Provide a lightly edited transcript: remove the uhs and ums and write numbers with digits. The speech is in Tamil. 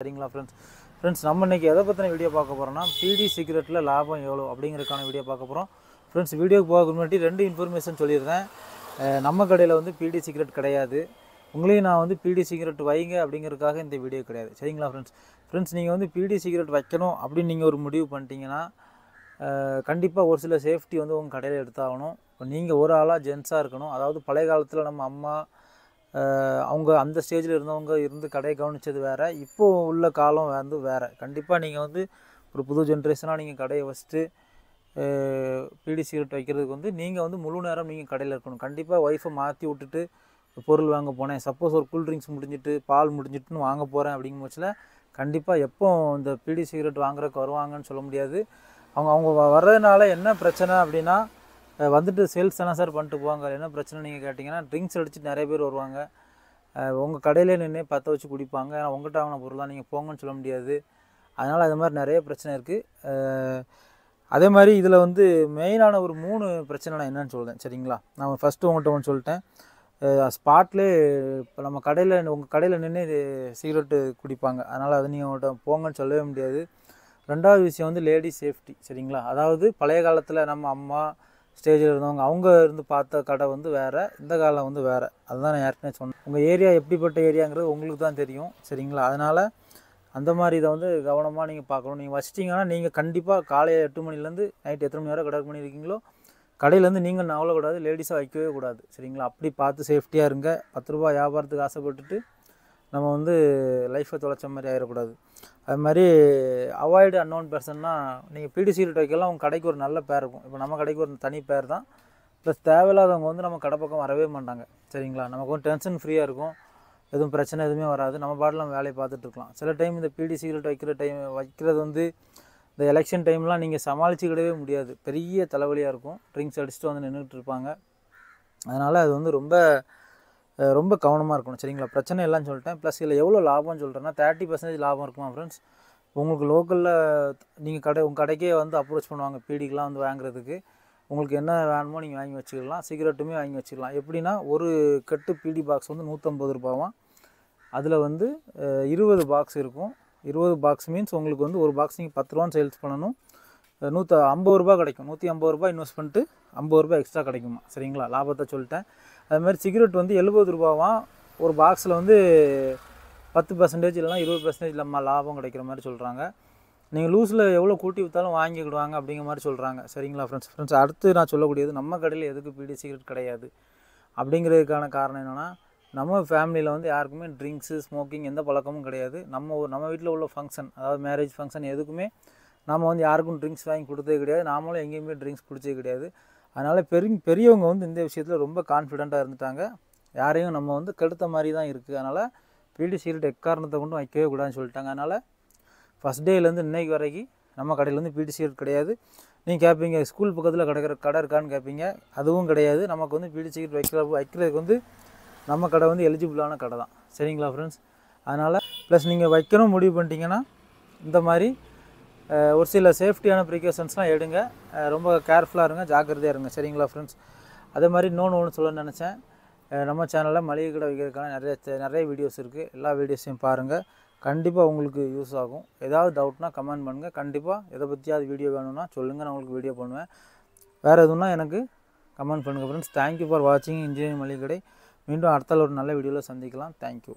சரிங்களா ஃப்ரெண்ட்ஸ் நம்ம இன்றைக்கி எதை பற்றின வீடியோ பார்க்க போகிறோம்னா பீடி சிகரெட்டில் லாபம் எவ்வளோ அப்படிங்கிறதுக்கான வீடியோ பார்க்க போகிறோம். ஃப்ரெண்ட்ஸ் வீடியோக்கு போக முன்னாடி 2 இன்ஃபர்மேஷன் சொல்லியிருந்தேன். நம்ம கடையில் வந்து பீடி சிகரெட் கிடையாது. உங்களையும் நான் வந்து பீடி சிகரெட் வைங்க அப்படிங்கிறதுக்காக இந்த வீடியோ கிடையாது. சரிங்களா ஃப்ரெண்ட்ஸ் நீங்கள் வந்து பீடி சிகரெட் வைக்கணும் அப்படின்னு நீங்கள் ஒரு முடிவு பண்ணிட்டீங்கன்னா கண்டிப்பாக ஒரு சில சேஃப்டி வந்து உங்கள் கடையில் எடுத்தாகணும். இப்போ நீங்கள் ஒரு ஆளாக ஜென்ஸாக இருக்கணும். அதாவது பழைய காலத்தில் நம்ம அம்மா அவங்க அந்த ஸ்டேஜில் இருந்தவங்க இருந்து கடையை கவனித்தது வேறு, இப்போது உள்ள காலம் வந்து வேறு. கண்டிப்பாக நீங்கள் வந்து ஒரு புது ஜென்ரேஷனாக நீங்கள் கடையை வச்சுட்டு பீடி சிகரெட் வைக்கிறதுக்கு வந்து நீங்கள் வந்து முழு நேரம் நீங்கள் கடையில் இருக்கணும். கண்டிப்பாக ஒய்ஃபை மாற்றி விட்டுட்டு பொருள் வாங்க போனேன், சப்போஸ் ஒரு கூல்ட்ரிங்க்ஸ் முடிஞ்சிட்டு பால் முடிஞ்சிட்டுன்னு வாங்க போகிறேன் அப்படிங்கும் பட்சத்தில் கண்டிப்பாக எப்போ இந்த பீடி சிகரெட் வாங்குறதுக்கு வருவாங்கன்னு சொல்ல முடியாது. அவங்க வர்றதுனால என்ன பிரச்சனை அப்படின்னா, வந்துட்டு சேல்ஸ் தானே சார் பண்ணிட்டு போவாங்க. என்ன பிரச்சனை நீங்கள் கேட்டிங்கன்னா, ட்ரிங்க்ஸ் அடிச்சுட்டு நிறைய பேர் வருவாங்க. உங்கள் கடையிலே நின்று பற்ற வச்சு குடிப்பாங்க. ஏன்னா உங்கள்கிட்ட வாங்கின பொருள் தான், நீங்கள் போங்கன்னு சொல்ல முடியாது. அதனால் அது மாதிரி நிறைய பிரச்சனை இருக்குது. அதே மாதிரி இதில் வந்து மெயினான ஒரு 3 பிரச்சனை நான் என்னென்னு சொல்கிறேன். சரிங்களா, நான் ஃபஸ்ட்டு உங்கள்கிட்ட ஒன்று சொல்லிட்டேன். ஸ்பாட்லேயே இப்போ நம்ம கடையில் உங்கள் கடையில் நின்று சிகரெட்டு குடிப்பாங்க. அதனால் அது நீங்கள் உங்கள்கிட்ட போங்கன்னு சொல்லவே முடியாது. 2வது விஷயம் வந்து லேடிஸ் சேஃப்டி. சரிங்களா, அதாவது பழைய காலத்தில் நம்ம அம்மா ஸ்டேஜில் இருந்தவங்க அவங்க இருந்து பார்த்த கடை வந்து வேறு, இந்த காலம் வந்து வேறு. அதுதான் நான் ஏற்கனவே சொன்னேன். உங்கள் ஏரியா எப்படிப்பட்ட ஏரியாங்கிறது உங்களுக்கு தான் தெரியும். சரிங்களா, அதனால் அந்த மாதிரி இதை வந்து கவனமாக நீங்கள் பார்க்கணும். நீங்கள் வச்சிட்டிங்கன்னா நீங்கள் கண்டிப்பாக காலையில் 8 மணிலேருந்து நைட் எத்தனை மணி வரை கடை பண்ணியிருக்கீங்களோ கடையிலேருந்து நீங்கள் நவலக்கூடாது, லேடிஸாக வைக்கவே கூடாது. சரிங்களா, அப்படி பார்த்து சேஃப்டியாக இருங்க. 10 ரூபா வியாபாரத்துக்கு ஆசைப்பட்டுட்டு நம்ம வந்து லைஃப்பை தொலைச்ச மாதிரி ஆகிடக்கூடாது. அது மாதிரி அவாய்டு அன்னோன் பர்சன்னா, நீங்கள் பீடி சிகரெட் வைக்கலாம், உங்கள் கடைக்கு ஒரு நல்ல பேர் இருக்கும். இப்போ நம்ம கடைக்கு ஒரு தனி பேர் தான். ப்ளஸ் தேவையில்லாதவங்க வந்து நம்ம கடை பக்கம் வரவே மாட்டாங்க. சரிங்களா, நமக்கு ஒரு டென்ஷன் ஃப்ரீயாக இருக்கும், எதுவும் பிரச்சனை எதுவுமே வராது. நம்ம பாட்டில் நம்ம வேலையை பார்த்துட்ருக்கலாம். சில டைம் இந்த பீடி சிகரெட் வைக்கிறது வந்து இந்த எலெக்ஷன் டைம்லாம் நீங்கள் சமாளிச்சுக்கிடவே முடியாது. பெரிய தலைவலியாக இருக்கும். ட்ரிங்க்ஸ் அடிச்சுட்டு வந்து நின்றுட்டு இருப்பாங்க. அதனால் அது வந்து ரொம்ப கவனமாக இருக்கணும். சரிங்களா, பிரச்சனை எல்லாம் சொல்லிட்டேன். ப்ளஸ் இதில் எவ்வளோ லாபம்னு சொல்கிறேன்னா 30% லாபம் இருக்குமா ஃப்ரெண்ட்ஸ். உங்களுக்கு லோக்கலில் நீங்கள் உங்கள் கடைக்கே வந்து அப்ரோச் பண்ணுவாங்க பீடிக்கெலாம் வந்து வாங்குறதுக்கு. உங்களுக்கு என்ன வேணுமோ நீங்கள் வாங்கி வச்சுக்கலாம். சிகரெட்டுமே வாங்கி வச்சுக்கலாம். எப்படின்னா, ஒரு கட்டு பீடி பாக்ஸ் வந்து 150 ரூபாவாம். அதில் வந்து 20 பாக்ஸ் இருக்கும். 20 பாக்ஸ் மீன்ஸ் உங்களுக்கு வந்து ஒரு பாக்ஸ் நீங்கள் 10 ரூபான்னு சேல்ஸ் பண்ணணும். 150 ரூபா கிடைக்கும். 150 ரூபா இன்வெஸ்ட் பண்ணிட்டு 50 ரூபா எக்ஸ்ட்ரா கிடைக்குமா. சரிங்களா, லாபத்தை சொல்லிட்டேன். அதுமாதிரி சிகரெட் வந்து 70 ரூபாவாம். ஒரு பாக்ஸில் வந்து 10% இல்லைனா 20% நம்ம லாபம் கிடைக்கிற மாதிரி சொல்கிறாங்க. நீங்கள் லூஸில் எவ்வளோ கூட்டி விற்றாலும் வாங்கிக்கிடுவாங்க அப்படிங்கிற மாதிரி சொல்கிறாங்க. சரிங்களா ஃப்ரெண்ட்ஸ் அடுத்து நான் சொல்லக்கூடியது, நம்ம கடையில் எதுக்கு பீடி சிகரெட் கிடையாது அப்படிங்கிறதுக்கான காரணம் என்னென்னா, நம்ம ஃபேமிலியில் வந்து யாருக்குமே ட்ரிங்க்ஸு ஸ்மோக்கிங் எந்த பழக்கமும் கிடையாது. நம்ம வீட்டில் உள்ள ஃபங்க்ஷன், அதாவது மேரேஜ் ஃபங்க்ஷன் எதுக்குமே நம்ம வந்து யாருக்கும் ட்ரிங்க்ஸ் வாங்கி கொடுத்ததே கிடையாது. நாமளும் எங்கேயுமே ட்ரிங்க்ஸ் குடிச்சதே கிடையாது. அதனால் பெரியவங்க வந்து இந்த விஷயத்தில் ரொம்ப கான்ஃபிடெண்ட்டாக இருந்துட்டாங்க. யாரையும் நம்ம வந்து கெடுத்த மாதிரி தான் இருக்குது. அதனால் பீடி சிகரெட் எக்காரணத்தை கொண்டும் வைக்கவே கூடாதுன்னு சொல்லிட்டாங்க. அதனால் ஃபஸ்ட் டேலேருந்து இன்றைக்கு வரைக்கும் நம்ம கடையிலேருந்து பீடி சிகரெட் கிடையாது. நீங்கள் கேட்பீங்க ஸ்கூல் பக்கத்தில் கடை இருக்கான்னு கேட்பீங்க. அதுவும் கிடையாது. நமக்கு வந்து பீடி சிகரெட் வைக்கிறதுக்கு வந்து நம்ம கடை வந்து எலிஜிபிளான கடை தான். சரிங்களா ஃப்ரெண்ட்ஸ், அதனால் ப்ளஸ் நீங்கள் வைக்கணும் முடிவு பண்ணிட்டீங்கன்னா இந்த மாதிரி ஒரு சில சேஃப்டியான ப்ரிகாஷன்ஸ்லாம் எடுங்க. ரொம்ப கேர்ஃபுல்லாக இருங்க, ஜாக்கிரதையாக இருங்க. சரிங்களா ஃப்ரெண்ட்ஸ், அதே மாதிரி இன்னொன்று சொல்லணும்னு நினச்சேன். நம்ம சேனலில் மளிகை கடை வைக்கிறதுக்கான நிறைய வீடியோஸ் இருக்குது. எல்லா வீடியோஸையும் பாருங்கள். கண்டிப்பாக உங்களுக்கு யூஸ் ஆகும். ஏதாவது டவுட்னா கமெண்ட் பண்ணுங்கள். கண்டிப்பாக எதை பற்றியாவது வீடியோ வேணும்னா சொல்லுங்கள், நான் உங்களுக்கு வீடியோ பண்ணுவேன். வேறு எதுவும்னா எனக்கு கமெண்ட் பண்ணுங்கள் ஃப்ரெண்ட்ஸ். தேங்க்யூ ஃபார் வாட்சிங் இன்ஜினியரிங் மளிகை கடை. மீண்டும் அடுத்த ஒரு நல்ல வீடியோவில் சந்திக்கலாம். தேங்க்யூ.